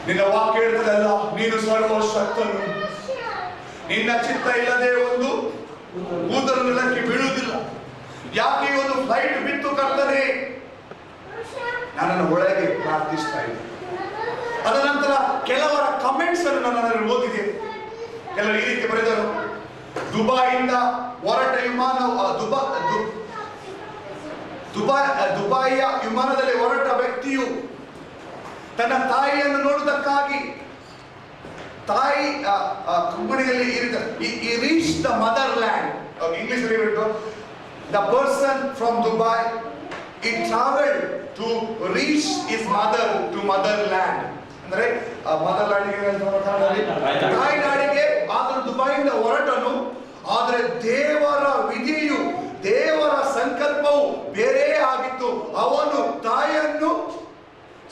ನಿನ್ನ ವಾಕ್ಯ ಹೇಳ್ತದಲ್ಲ, ನೀನು ಸರ್ವಶಕ್ತನು, ನಿನ್ನ ಚಿತ್ತ ಇಲ್ಲದೆ ಒಂದು ಕೂದಲು ನೆಲಕ್ಕೆ ಬೀಳುವುದಿಲ್ಲ. ಯಾಕೆ ಒಂದು ಫ್ಲೈಟ್ ಬಿತ್ತು ಕರ್ತನೆ, ನನ್ನನ್ನು ಒಳಗೆ ಪ್ರಾರ್ಥಿಸ್ತಾ ಇದ್ದೆ. ಅದ ನಂತರ ಕೆಲವರ ಕಮೆಂಟ್ಸ್ ಅನ್ನು ನಾನು ಓದಿದೆ. ಕೆಲವರು ಈ ರೀತಿ ಬರೆದರು, ದುಬೈಯಿಂದ ಹೊರಟ ವಿಮಾನ ದುಬೈಯ ವಿಮಾನದಲ್ಲಿ ಹೊರಟ ವ್ಯಕ್ತಿಯು ತನ್ನ ತಾಯಿಯನ್ನು ನೋಡುವುದಕ್ಕಾಗಿ ತಾಯಿ ಕಂಪನಿಯಲ್ಲಿ reach the motherland. English the person from Dubai it travelled to reach his mother to motherland. ಅಂದ್ರೆ ತಾಯಿ ನಾಡಿಗೆ ಆದರೂ ದುಬೈಯಿಂದ ಹೊರಟನು. ಆದರೆ ದೇವರ ವಿಧಿಯು, ದೇವರ ಸಂಕಲ್ಪವು ಬೇರೆ ಆಗಿತ್ತು. ಅವನು ತಾಯಿಯನ್ನು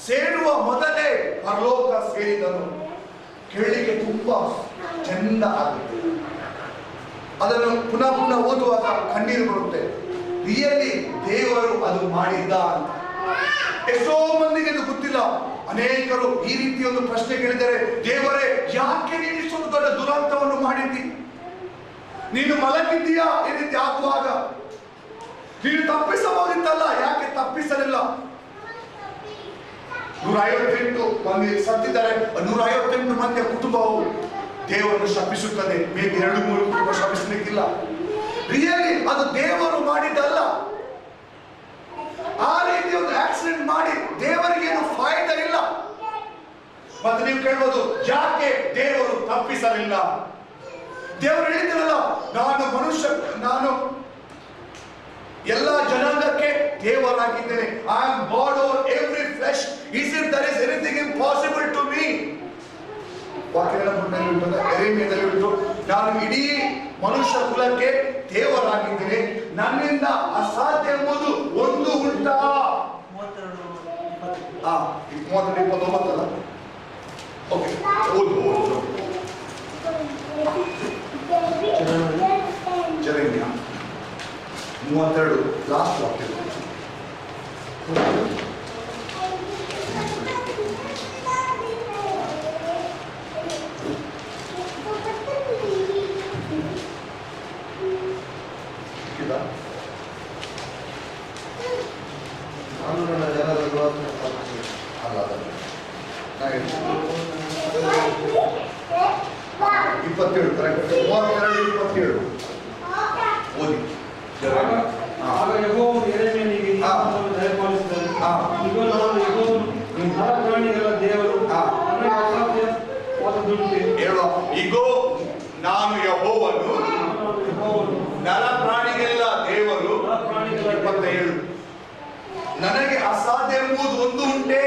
ಸೇರುವ ಮೊದಲೇ ಪರಲೋಕ ಸೇರಿದನು. ಕೇಳಲಿಕ್ಕೆ ತುಂಬಾ ಚೆಂದ ಆಗುತ್ತೆ. ಅದನ್ನು ಪುನಃ ಪುನಃ ಓದುವಾಗ ಕಣ್ಣೀರು ಬರುತ್ತೆ. ರಿಯಲಿ ದೇವರು ಅದು ಮಾಡಿದ್ದ ಅಂತ. ಎಷ್ಟೋ ಮಂದಿಗೆ ಇದು ಗೊತ್ತಿಲ್ಲ. ಅನೇಕರು ಈ ರೀತಿ ಒಂದು ಪ್ರಶ್ನೆ ಕೇಳಿದರೆ, ದೇವರೇ ಯಾಕೆ ನೀನು ಇಷ್ಟೊಂದು ದೊಡ್ಡ ದುರಂತವನ್ನು ಮಾಡಿದ್ದಿ? ನೀನು ಮಲಗಿದ್ದೀಯಾ ಈ ರೀತಿ ಆಗುವಾಗ? ನೀನು ತಪ್ಪಿಸಬಹುದಿತ್ತಲ್ಲ, ಯಾಕೆ ತಪ್ಪಿಸಲಿಲ್ಲ? 158 ಮಂದಿ ಸತ್ತಿದ್ದಾರೆ. 158 ಮಂದಿಯ ಕುಟುಂಬವು ದೇವರನ್ನು ಶಪಿಸುತ್ತದೆ. ಬೇಗ 2-3 ಕುಟುಂಬ ಶಪಿಸಲಿಕ್ಕಿಲ್ಲ. ರಿಯಲಿ ಅದು ದೇವರು ಮಾಡಿದ್ದಲ್ಲ. ಆ ರೀತಿ ಒಂದು ಆಕ್ಸಿಡೆಂಟ್ ಮಾಡಿ ದೇವರಿಗೇನು ಫಾಯ್ದೆ ಇಲ್ಲ. ಮತ್ತೆ ನೀವು ಕೇಳ್ಬೋದು, ಯಾಕೆ ದೇವರು ತಪ್ಪಿಸಲಿಲ್ಲ? ದೇವರು ಹೇಳಿದ್ರಲ್ಲ, ನಾನು ಎಲ್ಲ ಜನಾಂಗಕ್ಕೆ ದೇವರಾಗಿದ್ದೇನೆ. I am God over every flesh. Is it there is anything impossible to me? ಎರೇಮಿಯದಲ್ಲಿ ಉಂಟು, ನಾನು ಇಡೀ ಮನುಷ್ಯ ಕುಲಕ್ಕೆ ದೇವರಾಗಿದ್ದೇನೆ, ನನ್ನಿಂದ ಅಸಾಧ್ಯ ಎಂಬುದು ಒಂದು ಉಂಟಾ? 32-29 ಓಕೆ, ಓದು. ಜೆರೆಮಿಯ 32 ಲಾಸ್ಟ್ ವಾಕ್ಯ. ನಾನು ನನ್ನ ಜನರ ದುರಾತ್ಮ ಅಲ್ಲ 27 ಕರೆಕ್ಟ್. 32-27 ಓದಿ. ಆಗ ಯೆಹೋವನು ಯೆರೆಮೀಯನಿಗೆ ಈ ಮಾತನ್ನು ದಯಪಾಲಿಸಿದನು. ಇಗೋ, ನಾನು ಯೆಹೋವನು, ನರಪ್ರಾಣಿಗಳ ದೇವರು, ನನಗೆ ಅಸಾಧ್ಯವಾದದ್ದುಂಟೆ. ಇಗೋ ನಾನು ಯೆಹೋವನು, ನರಪ್ರಾಣಿಗೆಲ್ಲ ದೇವರು. 27 ನನಗೆ ಅಸಾಧ್ಯ ಎಂಬುದು ಒಂದು ಉಂಟೆ.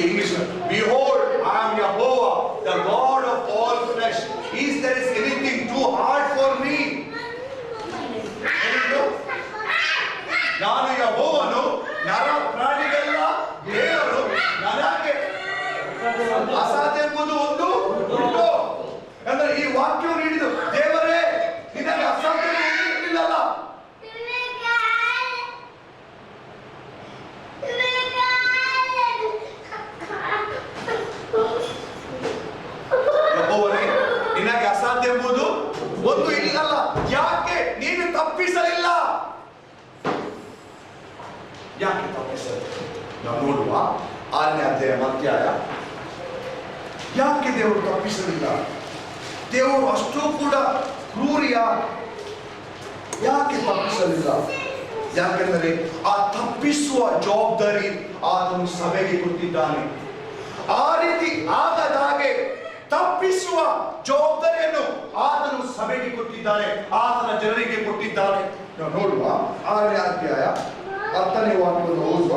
English. Behold, I am Jehovah, the God of all flesh. Is there anything too hard for me? ನಾನು ಯೆಹೋವನು, ನರ ಪ್ರಾಣಿಗೆಲ್ಲ ದೇವರು, ನನಗೆ ಅಸಾಧ್ಯ ಎಂಬುದು ಒಂದು ಉಂಟು. ಅಂದ್ರೆ ಈ ವಾಕ್ಯವನ್ನು ಹಿಡಿದು, ದೇವರೇ ನಿನಗೆ ಅಸಾಧ್ಯ ಇರಲಿಲ್ಲಲ್ಲ. ನಿನಗೆ ಅಸಾಧ್ಯ ಎಂಬುದು ಒಂದು ಇಲ್ಲಲ್ಲ, ಯಾಕೆ ನೀನು ತಪ್ಪಿಸಲಿಲ್ಲ? ಯಾಕೆ ತಪ್ಪಿಸಲಿಲ್ಲ? ನಾವು ನೋಡುವ 6ನೇ ಅಧ್ಯಾಯ ಮಧ್ಯಾಯ. ಯಾಕೆ ದೇವರು ತಪ್ಪಿಸಲಿಲ್ಲ? ದೇವರು ಅಷ್ಟೂ ಕೂಡ ಕ್ರೂರಿಯ? ಯಾಕೆ ತಪ್ಪಿಸಲಿಲ್ಲ? ಯಾಕೆಂದರೆ ಆ ತಪ್ಪಿಸುವ ಜವಾಬ್ದಾರಿ ಆತನು ಸಭೆಗೆ ಕೊಟ್ಟಿದ್ದಾನೆ. ಆ ರೀತಿ ಆಗದ ಹಾಗೆ ತಪ್ಪಿಸುವ ಜವಾಬ್ದಾರಿಯನ್ನು ಆತನು ಸಭೆಗೆ ಕೊಟ್ಟಿದ್ದಾನೆ, ಆತನ ಜನರಿಗೆ ಕೊಟ್ಟಿದ್ದಾನೆ. ನಾವು ನೋಡುವ 6ನೇ ಅಧ್ಯಾಯ 10ನೇ ವಾಕ್ಯವನ್ನು ಓದುವ.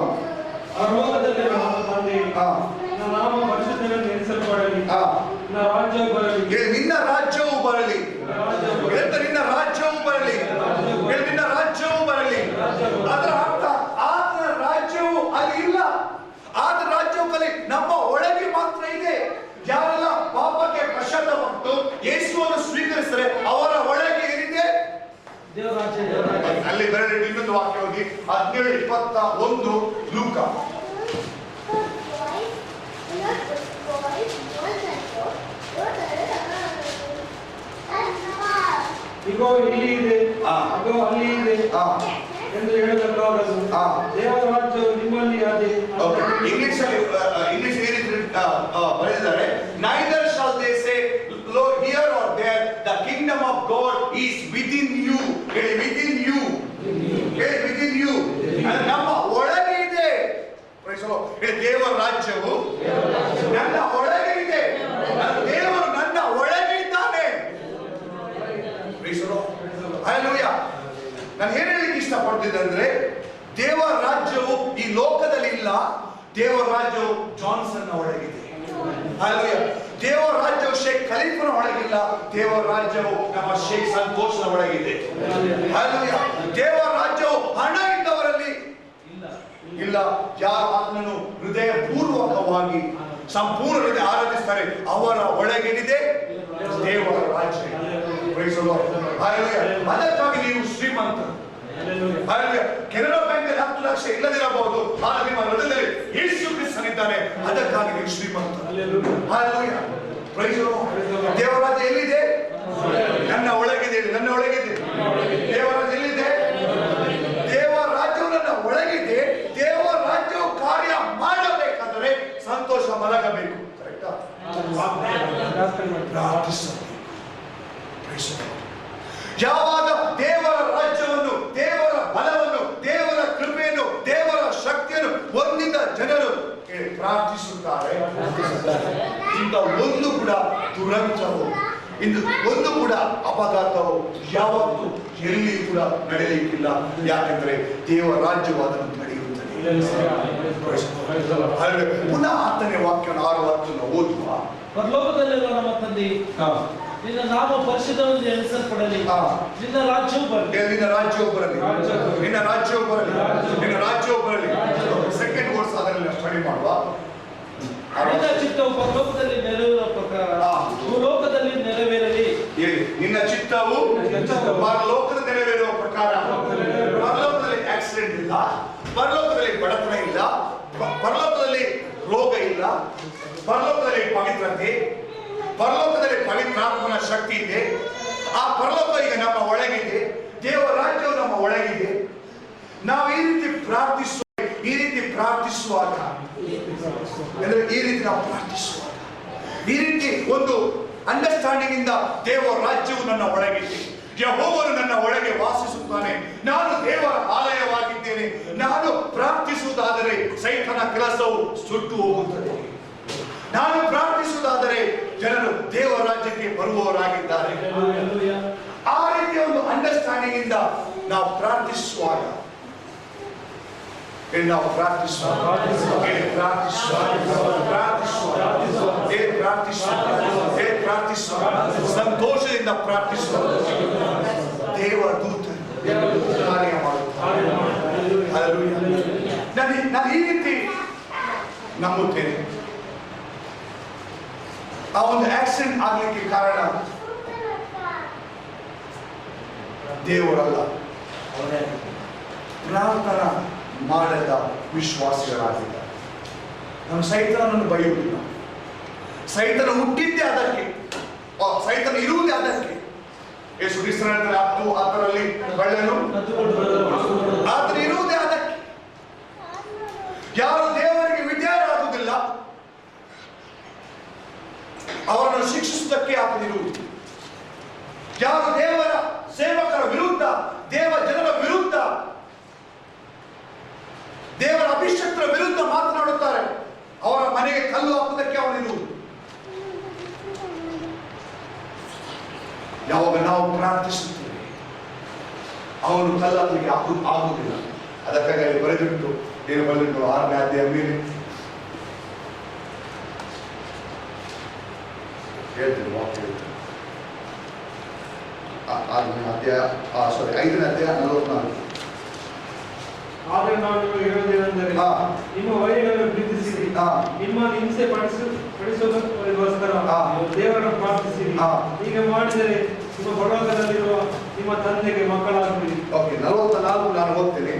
ಪರಲೋಕದಲ್ಲಿ ನಮ್ಮ ತಂದೆ, ನಿನ್ನ ನಾಮ ಪರಿಶುದ್ಧವೆಂದು ಎಣಿಸಲ್ಪಡಲಿ, ನಿನ್ನ ರಾಜ್ಯವು ಬರಲಿ. ನಿನ್ನ ರಾಜ್ಯವು ಬರಲಿ. ನಿನ್ನ ರಾಜ್ಯವು ಬರಲಿ. ನಿನ್ನ ರಾಜ್ಯವು ಬರಲಿ. ಅದರ ಅರ್ಥ ಆತನ ರಾಜ್ಯವು ಅಲ್ಲಿ ಇಲ್ಲ. ಆತನ ರಾಜ್ಯವು ಅಲ್ಲಿ ನಮ್ಮ ಒಳಗೆ ಮಾತ್ರ ಇದೆ. ಯಾರೆಲ್ಲ ಪಾಪಕ್ಕೆ ಪಶ್ಚಾತ್ತಾಪಪಟ್ಟು ಯೇಸುವನ್ನು ಸ್ವೀಕರಿಸಿದರೆ ಅವರ ಒಳಗೆ ಏನಿದೆ? ದೇವರ ರಾಜ್ಯ. ಅಲ್ಲಿ ಬರೆದ ಇನ್ನೊಂದು ವಾಕ್ಯ ವಾಕ್ಯ ಓದಿ 17:21 ಲೂಕ. ಇಗೋ ಇಲ್ಲಿ ಇದೆ, ಅಗೋ ಅಲ್ಲಿ ಇದೆ ಎಂದು ಹೇಳಲಾಗದು. ದೇವರ ರಾಜ್ಯವು ನಿಮ್ಮಲ್ಲಿ ಅದೇ. ಇಂಗ್ಲಿಷ್ ಈ ರೀತಿ ಬರೆದಿದ್ದಾರೆ, neither shall they say here or there, the kingdom of God is within you. within you within you ನಮ್ಮ ಒಳಗೆ ಇದೆ. ದೇವರ ರಾಜ್ಯವು ನನ್ನ ಒಳಗೆ ಇದೆ. ದೇವರು ನನ್ನ ಒಳಗೆ ಇದ್ದಾನೆ. ಹಲ್ಲೆಲೂಯಾ. ನಾನು ಏನ್ ಹೇಳಿಕ್ಕೆ ಇಷ್ಟಪಡ್ತಿದ್ದೆ ಅಂದ್ರೆ, ದೇವರ ರಾಜ್ಯವು ಈ ಲೋಕದಲ್ಲಿ ಇಲ್ಲ. ದೇವರ ರಾಜ್ಯವು ಜಾನ್ಸನ್ ಒಳಗಿದೆ. ಹಲ್ಲೆಲೂಯಾ. ದೇವರ ರಾಜ್ಯವು ಶೇಖ್ ಖಲೀಫನ ಒಳಗಿಲ್ಲ. ದೇವರ ರಾಜ್ಯವು ನಮ್ಮ ಶೇಖ್ ಸಂತೋಷನ ಒಳಗಿದೆ. ಹಲ್ಲೆಲೂಯಾ. ದೇವರ ರಾಜ್ಯವು ಹಣ ಇದ್ದವರಲ್ಲಿ ಇಲ್ಲ. ಯಾರು ಆತನನ್ನು ಹೃದಯ ಪೂರ್ವಕವಾಗಿ ಸಂಪೂರ್ಣ ಹೃದಯ ಆರಾಧಿಸ್ತಾರೆ ಅವರ ಒಳಗೇನಿದೆ ದೇವರ ರಾಜ್ಯ. ಅದಕ್ಕಾಗಿ ನೀವು ಶ್ರೀಮಂತರು. ಕೆನರಾ ಬ್ಯಾಂಕ್ 10 ಲಕ್ಷ ಇಲ್ಲದಿರಬಹುದು, ಆದರೆ ನಿಮ್ಮ ಹೃದಯದಲ್ಲಿ ಯೇಸು ಕ್ರಿಸ್ತನಿದ್ದಾನೆ, ಅದಕ್ಕಾಗಿ ನೀವು ಶ್ರೀಮಂತರು. ದೇವರ ರಾಜ್ಯ ಎಲ್ಲಿದೆ? ನನ್ನ ಒಳಗಿದೆ. ನನ್ನ ಒಳಗಿದೆ. ದೇವರ ರಾಜ್ಯ ಎಲ್ಲಿದೆ? ದೇವರ ರಾಜ್ಯವು ನನ್ನ ಒಳಗಿದೆ. ದೇವರ ರಾಜ್ಯವು ಕಾರ್ಯ ಮಾಡಬೇಕಾದರೆ ಸಂತೋಷ ಮಲಗಬೇಕು. ಕರೆಕ್ಟಾ? ಪ್ರಾರ್ಥಿಸಬೇಕು. ಯಾವಾಗ ದೇವರ ರಾಜ್ಯವನ್ನು, ದೇವರ ಬಲವನ್ನು, ದೇವರ ಕೃಪೆಯನ್ನು, ದೇವರ ಶಕ್ತಿಯನ್ನು ಹೊಂದಿದ ಜನರು ಪ್ರಾರ್ಥಿಸುತ್ತಾರೆ, ಇಂಥ ಒಂದು ಕೂಡ ದುರಂತವು, ಇಂದು ಒಂದು ಕೂಡ ಅಪಘಾತವು ಯಾವತ್ತೂ ಎಲ್ಲಿ ಕೂಡ ನಡೆಯಲಿಕ್ಕಿಲ್ಲ. ಯಾಕೆಂದ್ರೆ ದೇವರ ರಾಜ್ಯವು ಅದನ್ನು ನಡೆಯುತ್ತದೆ. ಪುನಃ 10ನೇ ವಾಕ್ಯ 6 ವಾಕ್ಯವನ್ನು ಓದುವ. ಪರಲೋಕದಲ್ಲಿರುವ ನಮ್ಮ ತಂದೆ, ನಿನ್ನ ನಾಮ ಪರಿಶುದ್ಧವೆಂದು ಎಣಿಸಲ್ಪಡಲಿ. ನಿನ್ನ ರಾಜ್ಯವು ಬರಲಿ. ನಿನ್ನ ರಾಜ್ಯವು ಬರಲಿ. ನಿನ್ನ ರಾಜ್ಯವು ಬರಲಿ. ನಿನ್ನ ರಾಜ್ಯವು ಬರಲಿ. ಸೆಕೆಂಡ್ ವರ್ಡ್ಸ್ ಅದರಲ್ಲಿ ಸ್ಟಡಿ ಮಾಡುವ. ನಿನ್ನ ಚಿತ್ತವು ಪರಲೋಕದಲ್ಲಿ ನೆರವೇರುವ ಪ್ರಕಾರ ಭೂಲೋಕದಲ್ಲಿ ನೆರವೇರಲಿ. ನಿನ್ನ ಚಿತ್ತವು ಪರಲೋಕದ ನೆರವೇರುವ ಪ್ರಕಾರ. ಪರಲೋಕದಲ್ಲಿ ಆಕ್ಸಿಡೆಂಟ್ ಇಲ್ಲ, ಪರಲೋಕದಲ್ಲಿ ಬಡತನ ಇಲ್ಲ, ಪರಲೋಕದಲ್ಲಿ ರೋಗ ಇಲ್ಲ, ಪರಲೋಕದಲ್ಲಿ ಪವಿತ್ರತೆ, ಪರಲೋಕದಲ್ಲಿ ಪವಿತ್ರಾತ್ಮನ ಶಕ್ತಿ ಇದೆ. ಆ ಪರಲೋಕ ಈಗ ನಮ್ಮ ಒಳಗಿದೆ. ದೇವರ ರಾಜ್ಯವು ನಮ್ಮ ಒಳಗಿದೆ. ನಾವು ಈ ರೀತಿ ಪ್ರಾರ್ಥಿಸುವಾಗ ಅಂದ್ರೆ ಈ ರೀತಿ ನಾವು ಪ್ರಾರ್ಥಿಸುವಾಗ ಈ ರೀತಿ ಒಂದು ಅಂಡರ್ಸ್ಟ್ಯಾಂಡಿಂಗ್ ಇಂದ ದೇವರ ರಾಜ್ಯವು ನನ್ನ ಒಳಗಿದೆ. ಯೆಹೋವನು ನನ್ನ ಒಳಗೆ ವಾಸಿಸುತ್ತಾನೆ. ನಾನು ದೇವರ ಆಲಯವಾಗಿದ್ದೇನೆ. ನಾನು ಪ್ರಾರ್ಥಿಸುವುದಾದರೆ ಸೈತನ ಕೆಲಸವು ಸುಟ್ಟು ಹೋಗುತ್ತದೆ. ನಾನು ಪ್ರಾರ್ಥಿಸುವುದಾದರೆ ಜನರು ದೇವರ ರಾಜ್ಯಕ್ಕೆ ಬರುವವರಾಗಿದ್ದಾರೆ. ಆ ರೀತಿಯ ಒಂದು ಅಂಡರ್ಸ್ಟ್ಯಾಂಡಿಂಗ್ ಇಂದ ನಾವು ಪ್ರಾರ್ಥಿಸುವಾಗ ಸಂತೋಷದಿಂದ ಪ್ರಾರ್ಥಿಸುವ ದೇವರ ದೂತರು ಕಾರ್ಯ ಮಾಡುತ್ತಾರೆ. ನಾನು ಈ ರೀತಿ ನಂಬುತ್ತೇನೆ. ಆ ಒಂದು ಆಕ್ಸಿಡೆಂಟ್ ಆಗಲಿಕ್ಕೆ ಕಾರಣ ದೇವರಲ್ಲ, ಪ್ರಾರ್ಥನಾ ಮಾಡದ ವಿಶ್ವಾಸಿಗಳಾಗಿದ್ದಾರೆ. ನಮ್ಮ ಸೈತನನ್ನು ಬೈಯುವುದಿಲ್ಲ. ಸೈತನ ಹುಟ್ಟಿದ್ದೇ ಅದಕ್ಕೆ, ಸೈತನ ಇರುವುದೇ ಅದಕ್ಕೆ. ಯೇಸು ಕ್ರಿಸ್ತನ 10:10 ಕಳ್ಳನು ಆತನ ಇರುವುದೇ ಅದಕ್ಕೆ. ಯಾರು ದೇವರಿಗೆ ವಿಧೇಯರಾಗುವುದಿಲ್ಲ ಅವರನ್ನು ಶಿಕ್ಷಿಸುವುದಕ್ಕೆ ಆತನಿರುವುದು. ಯಾರು ದೇವರ ಸೇವಕರ ವಿರುದ್ಧ, ದೇವ ಜನರ ವಿರುದ್ಧ, ದೇವರ ಅಭಿಷಕ್ತರ ವಿರುದ್ಧ ಮಾತನಾಡುತ್ತಾರೆ, ಅವರ ಮನೆಗೆ ಕಲ್ಲು ಹಾಕುವುದಕ್ಕೆ ಅವನಿರುವುದು. ಯಾವಾಗ ನಾವು ಪ್ರಾರ್ಥಿಸುತ್ತೇವೆ ಅವನು ಕಲ್ಲು ಹಾಕಲಿಕ್ಕೆ ಆಗುವುದಿಲ್ಲ. ಅದಕ್ಕಾಗಿ ಅಲ್ಲಿ ಬರೆದಿಟ್ಟು ಏನು ಬರೆದಿಟ್ಟು 6ನೇ ಅಧ್ಯಾಯ ಮೇಲೆ ಹೇಳ್ತೀನಿ ವಾಕ್ಯ. 5ನೇ ಅಧ್ಯಾಯ 44. ಆದರೆ ನಾನು ಹೇಳುವುದೇನೆಂದರೆ, ನಿಮ್ಮ ವೈರಿಗಳನ್ನು ಪ್ರೀತಿಸಿರಿ, ನಿಮ್ಮ ಹಿಂಸೆ ಪಡಿಸುವುದಕ್ಕೋಸ್ಕರ ದೇವರನ್ನು ಪ್ರಾರ್ಥಿಸಿರಿ. ಹೀಗೆ ಮಾಡಿದರೆ ನಿಮ್ಮ ಪರಲೋಕದಲ್ಲಿರುವ ನಿಮ್ಮ ತಂದೆಗೆ ಮಕ್ಕಳಾಗುವಿರಿ. ಓಕೆ, 44 ನಾನು ಓದ್ತೇನೆ.